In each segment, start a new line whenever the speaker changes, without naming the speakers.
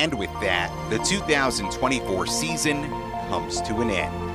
And with that, the 2024 season comes to an end.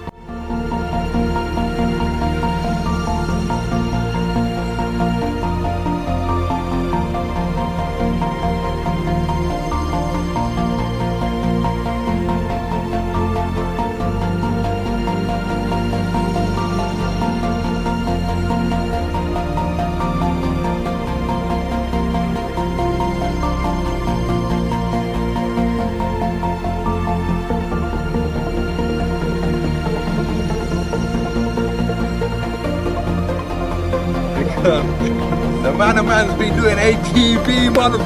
The man's been doing ATB, mother.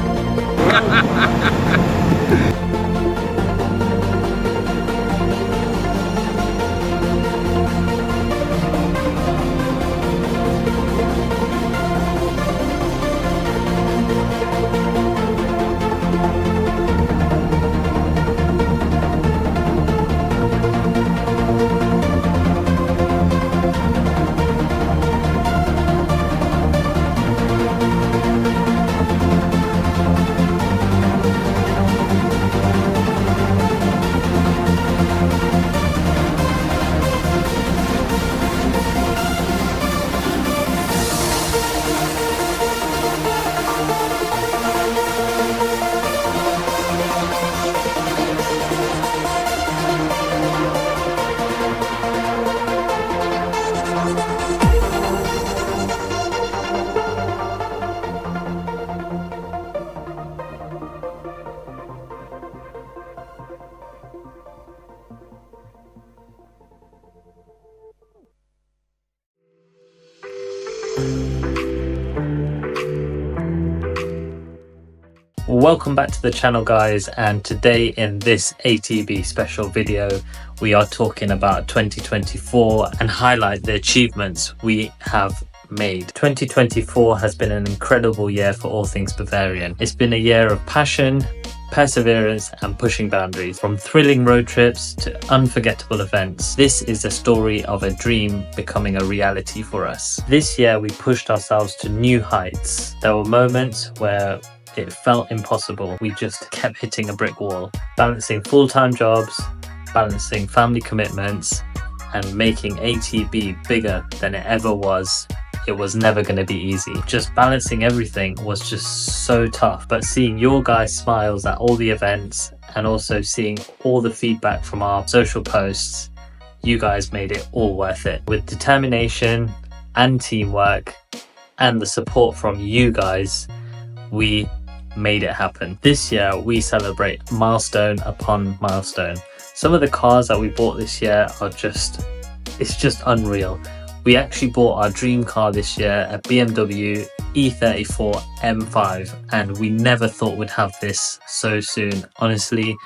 Welcome back to the channel, guys, and today in this ATB special video we are talking about 2024 and highlight the achievements we have made. 2024 has been an incredible year for All Things Bavarian. It's been a year of passion, perseverance and pushing boundaries. From thrilling road trips to unforgettable events, this is a story of a dream becoming a reality for us. This year we pushed ourselves to new heights. There were moments where it felt impossible. We just kept hitting a brick wall, balancing full-time jobs, balancing family commitments, and making ATB bigger than it ever was. It was never going to be easy. Just balancing everything was just so tough. But seeing your guys' smiles at all the events and also seeing all the feedback from our social posts, you guys made it all worth it. With determination and teamwork and the support from you guys, we made it happen. This year we celebrate milestone upon milestone. Some of the cars that we bought this year are it's just unreal. We actually bought our dream car this year, a BMW E34 M5, and we never thought we'd have this so soon. Honestly,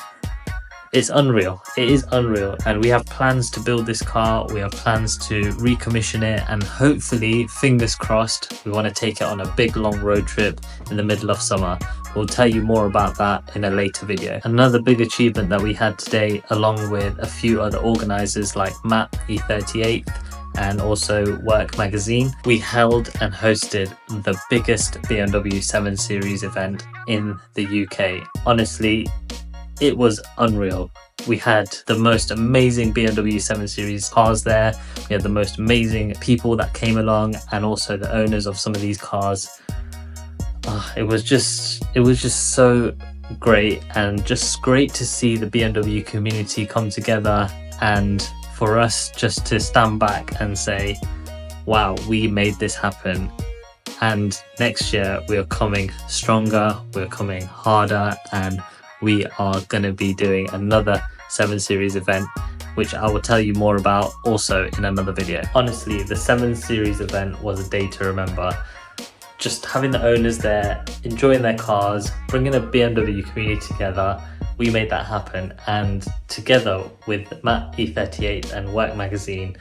it's unreal. It is unreal, and we have plans to build this car. We have plans to recommission it, and hopefully, fingers crossed, we want to take it on a big long road trip in the middle of summer. We'll tell you more about that in a later video. Another big achievement that we had today, along with a few other organizers like Matt E38 and also Work Magazine, we held and hosted the biggest BMW 7 Series event in the UK. Honestly, it was unreal. We had the most amazing BMW 7 Series cars there. We had the most amazing people that came along, and also the owners of some of these cars. It was just so great, and just great to see the BMW community come together, and for us just to stand back and say, wow, we made this happen. And next year we are coming stronger, we're coming harder, and we are going to be doing another 7 Series event, which I will tell you more about also in another video. Honestly, the 7 Series event was a day to remember. Just having the owners there, enjoying their cars, bringing a BMW community together, we made that happen. And together with Matt E38 and Work Magazine,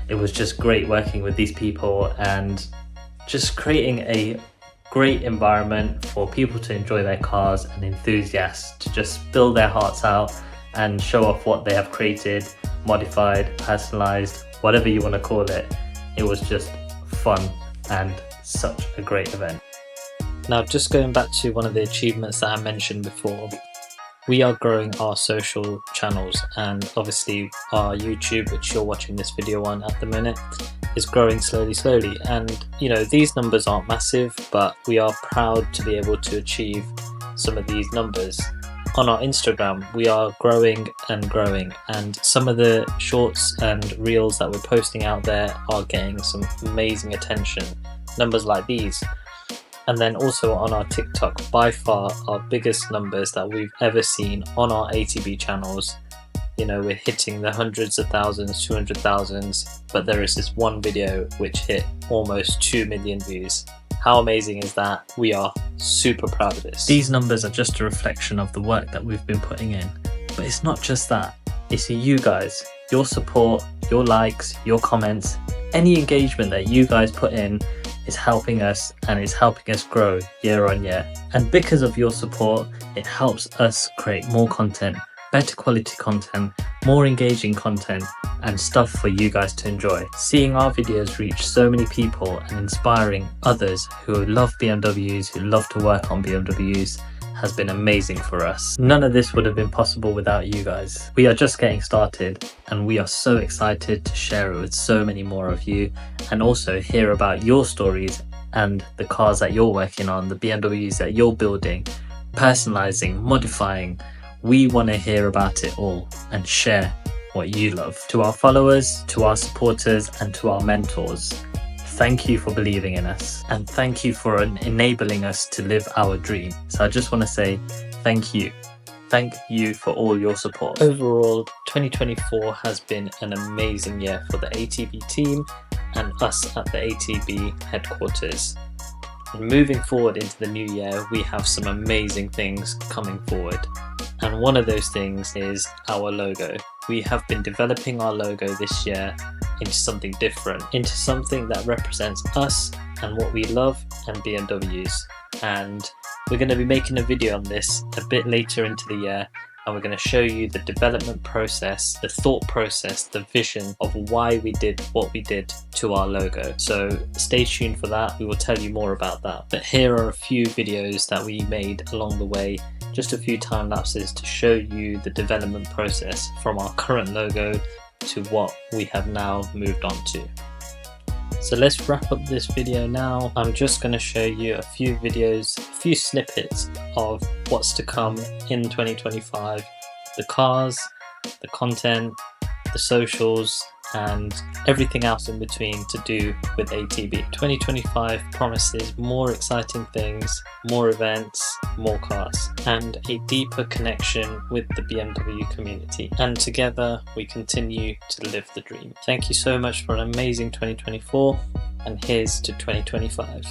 it was just great working with these people and just creating a great environment for people to enjoy their cars and enthusiasts to just spill their hearts out and show off what they have created, modified, personalized, whatever you want to call it. It was just fun and such a great event. Now, just going back to one of the achievements that I mentioned before, We are growing our social channels, and obviously our YouTube, which you're watching this video on at the minute, is growing slowly. And you know, these numbers aren't massive, but we are proud to be able to achieve some of these numbers. On our Instagram, we are growing, and some of the shorts and reels that we're posting out there are getting some amazing attention, numbers like these. And then also on our TikTok, by far our biggest numbers that we've ever seen on our ATB channels. You know, we're hitting the hundreds of thousands, 200,000s, but there is this one video which hit almost 2 million views. How amazing is that? We are super proud of this. These numbers are just a reflection of the work that we've been putting in. But it's not just that. It's you guys, your support, your likes, your comments, any engagement that you guys put in is helping us, and is helping us grow year on year. And because of your support, it helps us create more content, better quality content, more engaging content, and stuff for you guys to enjoy. Seeing our videos reach so many people and inspiring others who love BMWs, who love to work on BMWs, has been amazing for us. None of this would have been possible without you guys. We are just getting started, and we are so excited to share it with so many more of you, and also hear about your stories and the cars that you're working on, the BMWs that you're building, personalizing, modifying. We want to hear about it all and share what you love. To our followers, to our supporters, and to our mentors, thank you for believing in us, and thank you for enabling us to live our dream. So I just want to say thank you. Thank you for all your support. Overall, 2024 has been an amazing year for the ATB team and us at the ATB headquarters. And moving forward into the new year, we have some amazing things coming forward. And one of those things is our logo. We have been developing our logo this year into something different, into something that represents us and what we love and BMWs. And we're going to be making a video on this a bit later into the year, and we're going to show you the development process, the thought process, the vision of why we did what we did to our logo. So stay tuned for that. We will tell you more about that. But here are a few videos that we made along the way, just a few time lapses to show you the development process from our current logo to what we have now moved on to. So let's wrap up this video now. I'm just going to show you a few videos, a few snippets of what's to come in 2025. The cars, the content, the socials, and everything else in between to do with ATB. 2025 promises more exciting things, more events, more cars, and a deeper connection with the BMW community. And together we continue to live the dream. Thank you so much for an amazing 2024, and here's to 2025.